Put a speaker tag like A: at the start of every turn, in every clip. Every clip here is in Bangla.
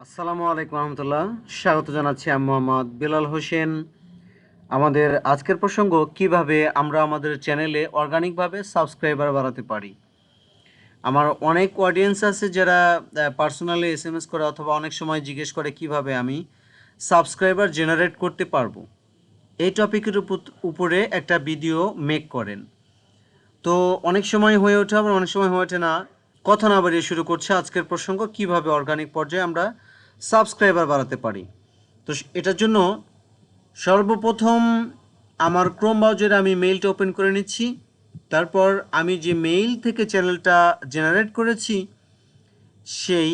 A: আসসালামু আলাইকুম রহমতুল্লাহ। স্বাগত জানাচ্ছি আমি মোহাম্মদ বেলাল হোসেন। আমাদের আজকের প্রসঙ্গ কিভাবে আমরা আমাদের চ্যানেলে অর্গানিকভাবে সাবস্ক্রাইবার বাড়াতে পারি। আমার অনেক অডিয়েন্স আছে যারা পার্সোনালি এসএমএস করে অথবা অনেক সময় জিজ্ঞেস করে কিভাবে আমি সাবস্ক্রাইবার জেনারেট করতে পারবো। এই টপিকের উপরে একটা ভিডিও মেক করেন। তো অনেক সময় হয়ে ওঠে, আবার অনেক সময় হয়ে ওঠে না। কথা না বাড়িয়ে শুরু করছে আজকের প্রসঙ্গ, কিভাবে অর্গানিক পর্যায়ে আমরা সাবস্ক্রাইবার বাড়াতে পারি। তো এটার জন্য সর্বপ্রথম আমার ক্রোম ব্রাউজারে আমি মেইলটা ওপেন করে নিচ্ছি। তারপর আমি যে মেইল থেকে চ্যানেলটা জেনারেট করেছি সেই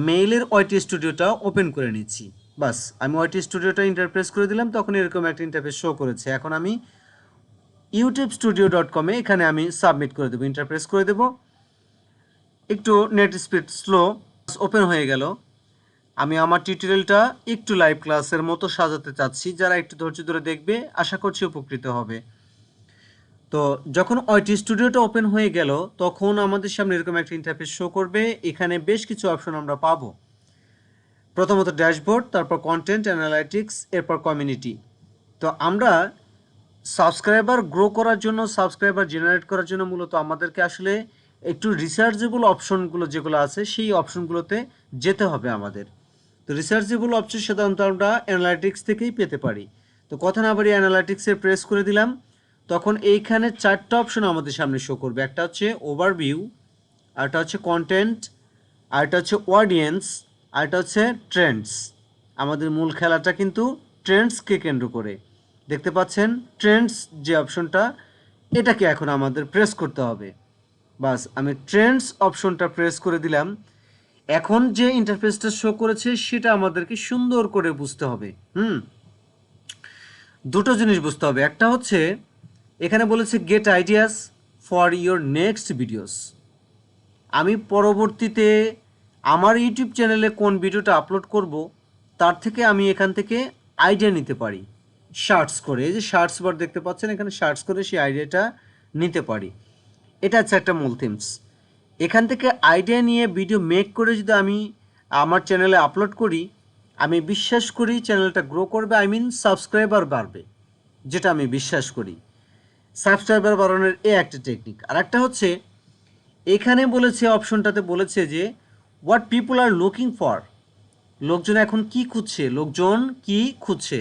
A: মেইলের ওয়াইটি স্টুডিওটা ওপেন করে নিচ্ছি। বাস, আমি ওয়াইটি স্টুডিওটা ইন্টারপ্রেস করে দিলাম, তখন এরকম একটা ইন্টারফেস শো করেছে। এখন আমি youtube-studio.com এখানে আমি সাবমিট করে দেবো, ইন্টারপ্রেস করে দেবো। একটু নেট স্পিড স্লো, ওপেন হয়ে গেল। আমি আমার টিউটোরিয়ালটা একটু লাইভ ক্লাসের মতো সাজাতে চাচ্ছি, যারা একটু ধৈর্য ধরে দেখবে আশা করছি উপকৃত হবে। তো যখন ওয়াইটি স্টুডিওটা ওপেন হয়ে গেল তখন আমাদের সামনে এরকম একটা ইন্টারফেস শো করবে। এখানে বেশ কিছু অপশন আমরা পাবো। প্রথমত ড্যাশবোর্ড, তারপর কন্টেন্ট অ্যানালাইটিক্স, এরপর কমিউনিটি। তো আমরা সাবস্ক্রাইবার গ্রো করার জন্য, সাবস্ক্রাইবার জেনারেট করার জন্য মূলত আমাদেরকে আসলে একটু রিসার্চেবল অপশনগুলো যেগুলো আছে সেই অপশনগুলোতে যেতে হবে আমাদের। তো রিসার্চেবল অপশন সাধারণত আমরা অ্যানালাইটিক্স থেকেই পেতে পারি। তো কথা না বাড়িয়ে অ্যানালাইটিক্সে প্রেস করে দিলাম। তখন এইখানে চারটা অপশন আমাদের সামনে শো করবে। একটা হচ্ছে ওভারভিউ, আরেকটা হচ্ছে কন্টেন্ট, আরেকটা হচ্ছে অডিয়েন্স, আরেকটা হচ্ছে ট্রেন্ডস। আমাদের মূল খেলাটা কিন্তু ট্রেন্ডসকে কেন্দ্র করে। দেখতে পাচ্ছেন ট্রেন্ডস যে অপশনটা, এটাকে এখন আমাদের প্রেস করতে হবে। বাস, আমি ট্রেন্ডস অপশনটা প্রেস করে দিলাম। এখন যে ইন্টারফেসটা শো করেছে সেটা আমাদেরকে সুন্দর করে বুঝতে হবে। দুটো জিনিস বুঝতে হবে। একটা হচ্ছে এখানে বলেছে get ideas for your next videos. আমি পরবর্তীতে আমার ইউটিউব চ্যানেলে কোন ভিডিওটা আপলোড করব তার থেকে আমি এখান থেকে আইডিয়া নিতে পারি সার্চ করে। এই যে সার্চ বার দেখতে পাচ্ছেন, এখানে সার্চ করে সেই আইডিয়াটা নিতে পারি। এটা হচ্ছে একটা মূল থিমস। এখান থেকে আইডিয়া নিয়ে ভিডিও মেক করে যদি আমি আমার চ্যানেলে আপলোড করি, আমি বিশ্বাস করি চ্যানেলটা গ্রো করবে, সাবস্ক্রাইবার বাড়বে, যেটা আমি বিশ্বাস করি। সাবস্ক্রাইবার বাড়ানোর একটা টেকনিক। আর একটা হচ্ছে এখানে বলেছে, অপশনটাতে বলেছে যে what people are looking for. লোকজন এখন কি খুঁজছে, লোকজন কি খুঁজছে।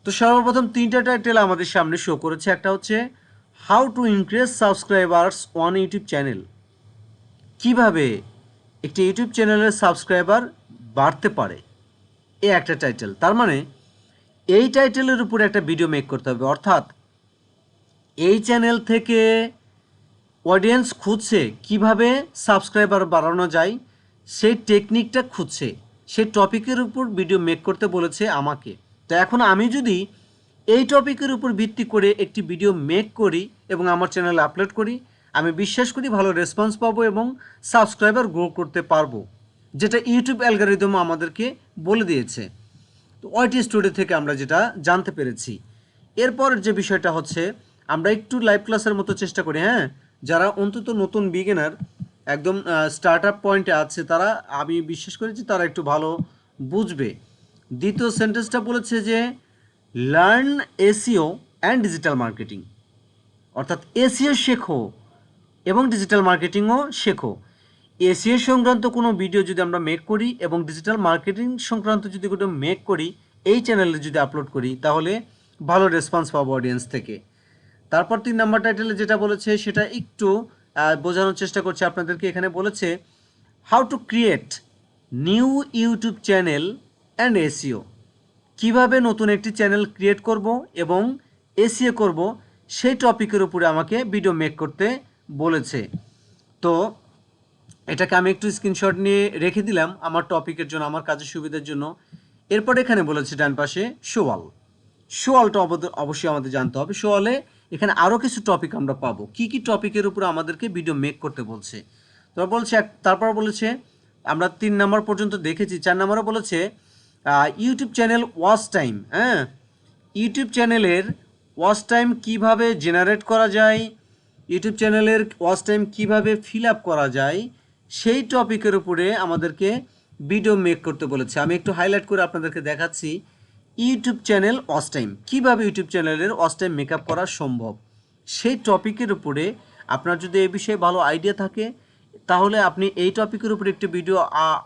A: তো সর্বপ্রথম তিনটা টাইটেল আমাদের সামনে শো করেছে। একটা হচ্ছে how to increase subscribers on YouTube channel, কিভাবে একটি ইউটিউব চ্যানেলের সাবস্ক্রাইবার বাড়তে পারে, এ একটা টাইটেল। তার মানে এই টাইটেলের উপরে একটা ভিডিও মেক করতে হবে, অর্থাৎ এই চ্যানেল থেকে অডিয়েন্স খুঁজছে কিভাবে সাবস্ক্রাইবার বাড়ানো যায়, সেই টেকনিকটা খুঁজছে, সেই টপিকের উপর ভিডিও মেক করতে বলেছে আমাকে। তো এখন আমি যদি এই টপিকের উপর ভিত্তি করে একটি ভিডিও মেক করি এবং আমার চ্যানেলে আপলোড করি, আমি বিশ্বাস করি ভালো রেসপন্স পাবো এবং সাবস্ক্রাইবার গ্রো করতে পারবো, যেটা ইউটিউব অ্যালগরিদম আমাদেরকে বলে দিয়েছে। তো ওয়াইটি স্টুডিও থেকে আমরা যেটা জানতে পেরেছি। এরপরের যে বিষয়টা হচ্ছে আমরা একটু লাইভ ক্লাসের মতো চেষ্টা করি। যারা অন্তত নতুন বিগিনার, একদম স্টার্ট আপ পয়েন্টে আছে, তারা, আমি বিশ্বাস করি যে তারা একটু ভালো বুঝবে। দ্বিতীয় সেন্টেন্সটা বলেছে যে learn SEO and digital marketing, অর্থাৎ এসইও শেখো এবং ডিজিটাল মার্কেটিংও শেখো। এসইও সংক্রান্ত কোনো ভিডিও যদি আমরা মেক করি এবং ডিজিটাল মার্কেটিং সংক্রান্ত যদি কোনো মেক করি, এই চ্যানেলে যদি আপলোড করি, তাহলে ভালো রেসপন্স পাবো অডিয়েন্স থেকে। তারপর 3 নাম্বার টাইটেলে যেটা বলেছে সেটা একটু বোঝানোর চেষ্টা করছে আপনাদেরকে। এখানে বলেছে how to create new YouTube channel and SEO, কীভাবে নতুন একটি চ্যানেল ক্রিয়েট করব এবং এসইও করব, সেই টপিকের উপরে আমাকে ভিডিও মেক করতে বলেছে। তো এটাকে আমি একটু স্ক্রিনশট নিয়ে রেখে দিলাম আমার টপিকের জন্য, আমার কাজের সুবিধার জন্য। এরপর এখানে বলেছে ডান পাশে শোয়াল। শোয়ালটা অবশ্যই আমাদের জানতে হবে। শোয়ালে এখানে আরও কিছু টপিক আমরা পাবো, কি কি টপিকের উপরে আমাদেরকে ভিডিও মেক করতে বলছে। তারপর বলেছে আমরা 3 নাম্বার পর্যন্ত দেখেছি। 4 নাম্বারে বলেছে YouTube channel watch time. YouTube চ্যানেলের ওয়াচ টাইম কীভাবে জেনারেট করা যায়, ইউটিউব চ্যানেলের ওয়াচ টাইম কীভাবে ফিল আপ করা যায়, সেই টপিকের উপরে আমাদেরকে ভিডিও মেক করতে বলেছে। আমি একটু হাইলাইট করে আপনাদেরকে দেখাচ্ছি ইউটিউব চ্যানেল ওয়াচ টাইম, কীভাবে ইউটিউব চ্যানেলের ওয়াচ টাইম মেকআপ করা সম্ভব। সেই টপিকের উপরে আপনার যদি এই বিষয়ে ভালো আইডিয়া থাকে তাহলে আপনি এই টপিকের উপরে একটি ভিডিও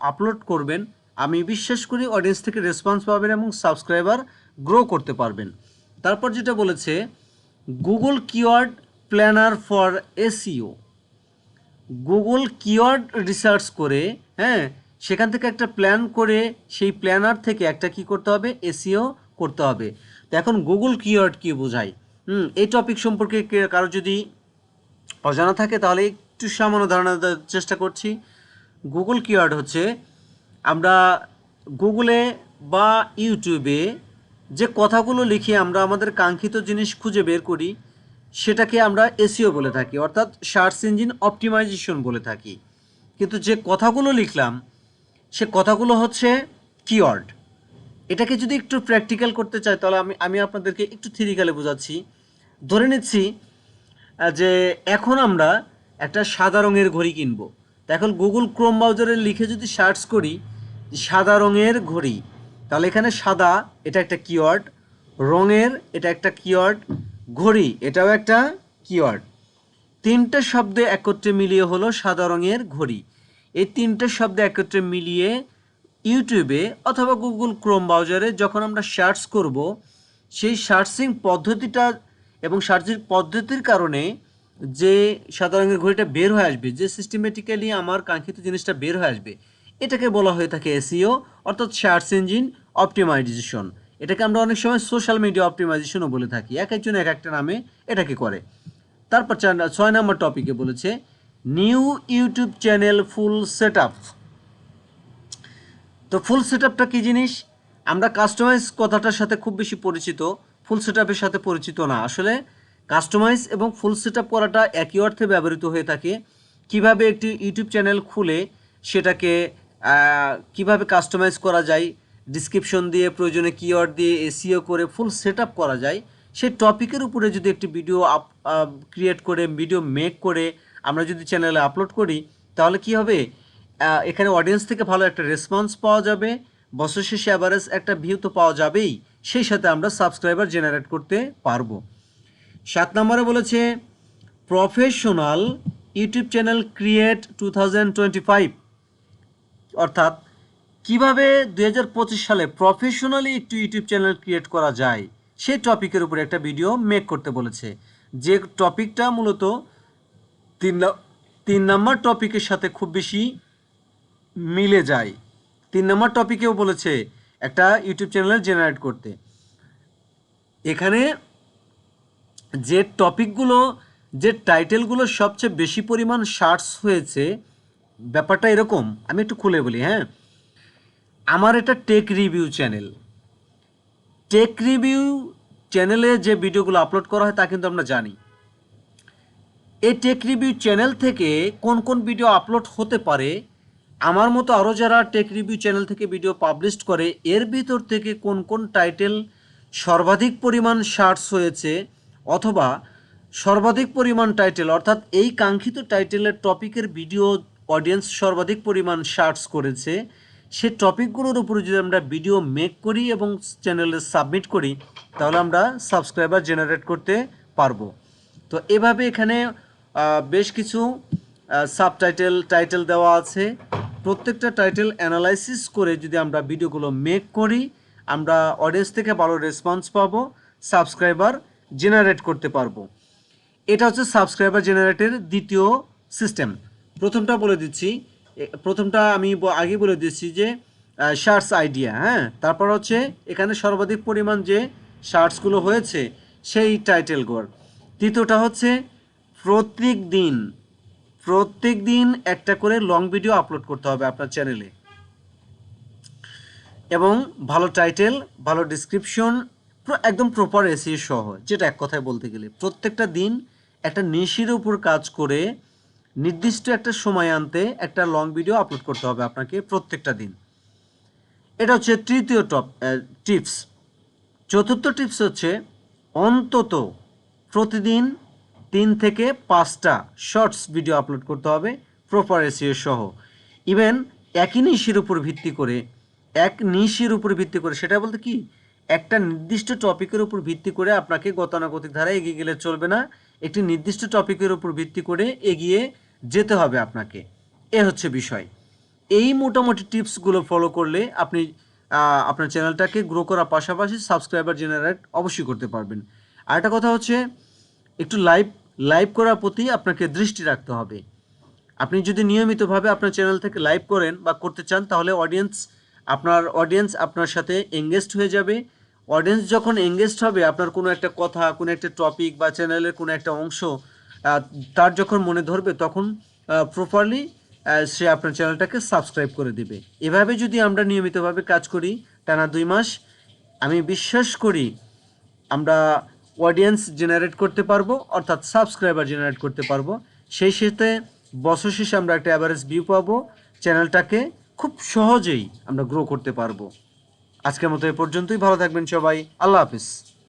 A: আপলোড করবেন। আমি বিশ্বাস করি অডিয়েন্স থেকে রেসপন্স পাবেন এবং সাবস্ক্রাইবার গ্রো করতে পারবেন। তারপর যেটা বলেছে Google keyword planner for SEO. Google keyword research করে, হ্যাঁ, সেখান থেকে একটা প্ল্যান করে সেই প্ল্যানার থেকে একটা কি করতে হবে, এসইও করতে হবে। তো এখন গুগল কিওয়ার্ড কি বোঝায়, এই টপিক সম্পর্কে কারো যদি অজানা থাকে তাহলে একটু সামান্য ধারণা দেওয়ার চেষ্টা করছি। গুগল কিওয়ার্ড হচ্ছে আমরা গুগলে বা ইউটিউবে যে কথাগুলো লিখে আমরা আমাদের কাঙ্ক্ষিত জিনিস খুঁজে বের করি সেটাকে আমরা এসইও বলে থাকি, অর্থাৎ সার্চ ইঞ্জিন অপটিমাইজেশন বলে থাকি। কিন্তু যে কথাগুলো লিখলাম সে কথাগুলো হচ্ছে কিওয়ার্ড। এটাকে যদি একটু প্র্যাকটিক্যাল করতে চাই তাহলে আমি আপনাদেরকে একটু থিওরিক্যালি বোঝাচ্ছি। ধরে নিচ্ছি যে এখন আমরা একটা সাদা রঙের ঘড়ি কিনবো। তো এখন গুগল ক্রোম ব্রাউজারে লিখে যদি সার্চ করি সাদা রঙের ঘড়ি, তাহলে এখানে সাদা এটা একটা কিওয়ার্ড, রঙের এটা একটা কিওয়ার্ড, ঘড়ি এটাও একটা কিওয়ার্ড। তিনটে শব্দে একত্রে মিলিয়ে হলো সাদা রঙের ঘড়ি। এই তিনটে শব্দে একত্রে মিলিয়ে ইউটিউবে অথবা গুগল ক্রোম ব্রাউজারে যখন আমরা সার্চ করব সেই সার্চিং পদ্ধতিটা এবং সার্চিং পদ্ধতির কারণে যে সাদা রঙের ঘড়িটা বের হয়ে আসবে, যে সিস্টেমেটিক্যালি আমার কাঙ্ক্ষিত জিনিসটা বের হয়ে আসবে, এটাকে বলা হয়ে থাকে এসইও, অর্থাৎ সার্চ ইঞ্জিন অপটিমাইজেশন। এটাকে আমরা অনেক সময় সোশ্যাল মিডিয়া অপটিমাইজেশনও বলে থাকি, এক একজন এক একটা নামে এটাকে করে। তারপর 6 নম্বর টপিকে বলেছে new YouTube channel full set up. তো ফুল সেট আপটা কী জিনিস? আমরা কাস্টমাইজ কথাটার সাথে খুব বেশি পরিচিত, ফুল সেট আপের সাথে পরিচিত না। আসলে কাস্টমাইজ এবং ফুল সেট আপ করাটা একই অর্থে ব্যবহৃত হয়ে থাকে। কিভাবে একটি ইউটিউব চ্যানেল খুলে সেটাকে কিভাবে কাস্টমাইজ করা যায়, ডিসক্রিপশন দিয়ে প্রয়োজনে কিওয়ার্ড দিয়ে এসইও করে ফুল সেট আপ করা যায়, সেই টপিকের উপরে যদি একটি ভিডিও ক্রিয়েট করে ভিডিও মেক করে আমরা যদি চ্যানেলে আপলোড করি তাহলে কি হবে, এখানে অডিয়েন্স থেকে ভালো একটা রেসপন্স পাওয়া যাবে, বছর শেষে অ্যাভারেজ একটা ভিউ তো পাওয়া যাবেই, সেই সাথে আমরা সাবস্ক্রাইবার জেনারেট করতে পারবো। 7 নম্বরে বলেছে প্রফেশনাল ইউটিউব চ্যানেল ক্রিয়েট 2025, অর্থাৎ কিভাবে 2025 সালে প্রফেশনালি একটু ইউটিউব চ্যানেল ক্রিয়েট করা যায় সেই টপিকের উপরে একটা ভিডিও মেক করতে বলেছে। যে টপিকটা মূলত 3 নম্বর টপিকের সাথে খুব বেশি মিলে যায়। 3 নম্বর টপিকেও বলেছে একটা ইউটিউব চ্যানেল জেনারেট করতে। এখানে যে টপিকগুলো, যে টাইটেলগুলো সবচেয়ে বেশি পরিমাণ সার্চ হয়েছে, ব্যাপারটা এরকম, আমি একটু খুলে বলি। হ্যাঁ, আমার এটা take review channel. Take review চ্যানেলে যে ভিডিওগুলো আপলোড করা হয় তা কিন্তু আমরা জানি। এই টেক রিভিউ চ্যানেল থেকে কোন কোন ভিডিও আপলোড হতে পারে, আমার মতো আরও যারা টেক রিভিউ চ্যানেল থেকে ভিডিও পাবলিশ করে এর ভিতর থেকে কোন কোন টাইটেল সর্বাধিক পরিমাণ সার্চ হয়েছে, অথবা সর্বাধিক পরিমাণ টাইটেল অর্থাৎ এই কাঙ্ক্ষিত টাইটেলের টপিকের ভিডিও অডিয়েন্স সর্বাধিক পরিমাণ সার্চ করেছে, সে টপিকগুলোর উপরে যদি আমরা ভিডিও মেক করি এবং চ্যানেলে সাবমিট করি তাহলে আমরা সাবস্ক্রাইবার জেনারেট করতে পারবো। তো এভাবে এখানে বেশ কিছু টাইটেল দেওয়া আছে। প্রত্যেকটা টাইটেল অ্যানালাইসিস করে যদি আমরা ভিডিওগুলো মেক করি আমরা অডিয়েন্স থেকে ভালো রেসপন্স পাবো, সাবস্ক্রাইবার জেনারেট করতে পারবো। এটা হচ্ছে সাবস্ক্রাইবার জেনারেটের দ্বিতীয় সিস্টেম। প্রথমটা বলে দিচ্ছি, প্রথমটা আমি আগে বলে দিচ্ছি যে সার্চ আইডিয়া। হ্যাঁ, তারপর হচ্ছে এখানে সর্বাধিক পরিমাণ যে সার্চগুলো হয়েছে সেই টাইটেলগুলো। তৃতীয়টা হচ্ছে প্রত্যেক দিন একটা করে লং ভিডিও আপলোড করতে হবে আপনার চ্যানেলে, এবং ভালো টাইটেল, ভালো ডিসক্রিপশন, একদম প্রপার এসইও সহ। যেটা এক কথায় বলতে গেলে প্রত্যেকটা দিন একটা নিশির উপর কাজ করে নির্দিষ্ট একটা সময় আনতে একটা লং ভিডিও আপলোড করতে হবে আপনাকে প্রত্যেকটা দিন। এটা হচ্ছে তৃতীয় টিপস। চতুর্থ টিপস হচ্ছে অন্তত প্রতিদিন 3 থেকে 5টা শর্টস ভিডিও আপলোড করতে হবে প্রপার এসইও সহ। ইভেন একই নিশের উপর ভিত্তি করে সেটা বলতে কি একটা নির্দিষ্ট টপিকের উপর ভিত্তি করে আপনাকে গতানুগতিক ধারায় এগিয়ে গেলে চলবে না, একটি নির্দিষ্ট টপিকের উপর ভিত্তি করে এগিয়ে যেতে হবে আপনাকে। এ হচ্ছে বিষয়। এই মোটামুটি টিপসগুলো ফলো করলে আপনি আপনার চ্যানেলটাকে গ্রো করার পাশাপাশি সাবস্ক্রাইবার জেনারেট অবশ্যই করতে পারবেন। আর একটা কথা হচ্ছে একটু লাইভ করার প্রতি আপনাকে দৃষ্টি রাখতে হবে। আপনি যদি নিয়মিতভাবে আপনার চ্যানেল থেকে লাইভ করেন বা করতে চান, তাহলে অডিয়েন্স আপনার সাথে এঙ্গেজড হয়ে যাবে। অডিয়েন্স যখন এঙ্গেজড হবে, আপনার কোনো একটা কথা, কোনো একটা টপিক বা চ্যানেলের কোনো একটা অংশ তার যখন মনে ধরবে, তখন প্রপারলি সে আপনার চ্যানেলটাকে সাবস্ক্রাইব করে দিবে। এভাবে যদি আমরা নিয়মিতভাবে কাজ করি টানা 2 মাস, আমি বিশ্বাস করি আমরা অডিয়েন্স জেনারেট করতে পারবো, অর্থাৎ সাবস্ক্রাইবার জেনারেট করতে পারবো। সেই সাথে বছর শেষে আমরা একটা অ্যাভারেজ ভিউ পাবো, চ্যানেলটাকে খুব সহজেই আমরা গ্রো করতে পারবো। আজকের মতো এ পর্যন্তই। ভালো থাকবেন সবাই। আল্লাহ হাফিজ।